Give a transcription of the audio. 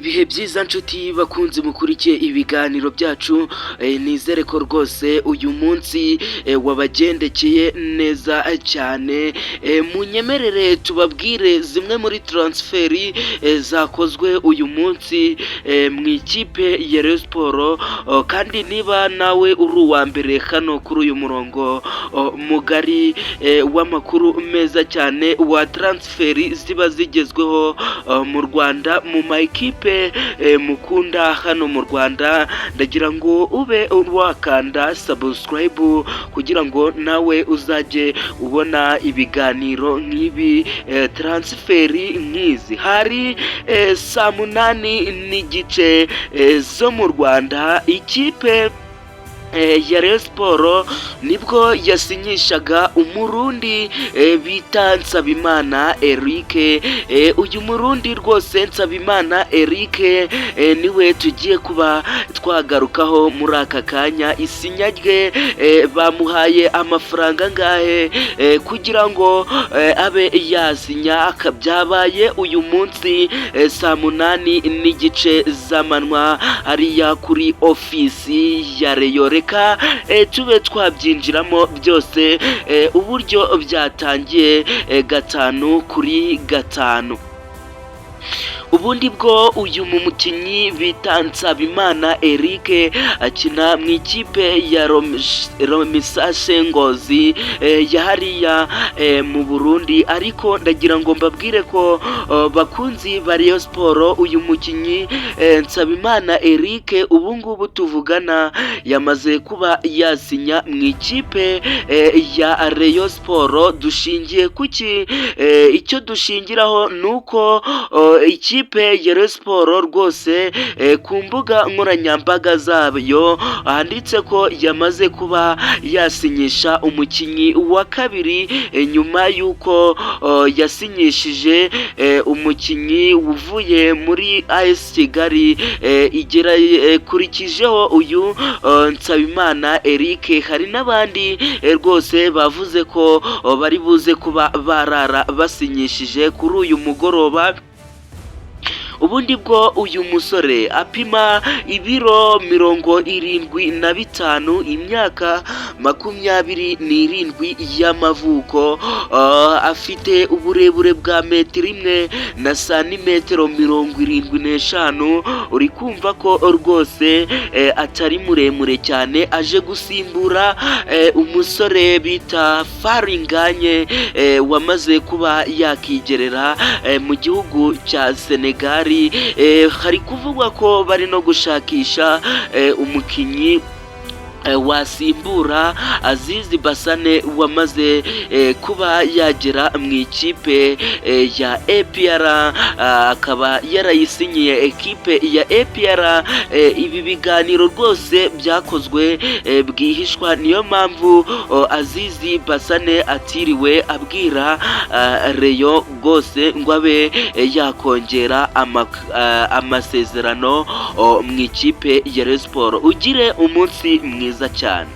ibihe byiza nshuti bakunze mukurikiye ibiganiro byacu, nizere ko rwose uyu munsi wabagendekeye neza cyane. Munyemerere tubabwire zimwe muri transferi zakozwe uyu munsi mu ikipe ya Rayon Sports, kandi niba nawe uri uwa mbere hano kuri uyu murongo mugari w'amakuru meza cyane wa transferi ziba zigezweho mu Rwanda mu makipe mukunda hano mu Rwanda, ndagira ngo ube wakanda subscribe kugira ngo nawe uzajye ubona ibiganiro nk'ibi, transferi nk'izi. Hari saa munani n'igice zo mu Rwanda, ikipe ya Rayon Sports nibwo yasinyishaga umurundi bita Nsabimana Eric. Uyu murundi rwose Nsabimana Eric niwe tugiye kuba twagarukaho muri aka kanya. Isinya rye bamuhaye amafaranga ngahe kugira ngo abe yasinya, byabaye uyu munsi saa munani n'igice z'amanywa hariya kuri ofisi ya Rayon. Reka tube twabyinjiramo byose uburyo byatangiye gatanu kuri gatanu. Ubundi bwo uyu mukinnyi bita Nsabimana Eric akina mu ikipe ya Romisashe Ngozi ya hariya mu Burundi, ariko ndagira ngo mbabwire ko bakunzi ba Rayon Sports uyu mukinnyi Nsabimana Eric ubu ngubu tuvugana yamaze kuba yasinya mu ikipe ya Rayon Sports. Dushingiye kuki? Icyo dushingiraho nuko ikipe ya Rayon Sports rwose ku mbuga nkoranyambaga zayo handitse ko yamaze kuba yasinyisha umukinnyi wa kabiri nyuma y'uko yasinyishije umukinnyi uvuye muri AS Kigali ikurikijeho uyu Nsabimana Eric. Hari n'abandi rwose bavuze ko bari buze kuba barara basinyishije kuri uyu mugoroba. Ubundi bwo uyu musore apima ibiro 75, imyaka 27 y'amavuko, afite uburebure bwa metero 1 na santimetero 75. uri kumva ko rwose atari muremure cyane. Aje gusimbura umusore bita Faringanye wamaze kuba yakigerera mu gihugu cya Senegal. Hari kuvugwa ko bari no gushakisha umukinnyi wasimbura Azizi Basane wamaze kuba yagera mu ikipe ya APR, akaba yarayisinyiye ekipe ya APR. Ibi biganiro rwose byakozwe bwihishwa, niyo mpamvu Azizi Basane atiriwe abwira Rayon rwose ngo abe yakongera amasezerano mu ikipe ya Rayon Sports. Ugire umunsi mwiza cyane.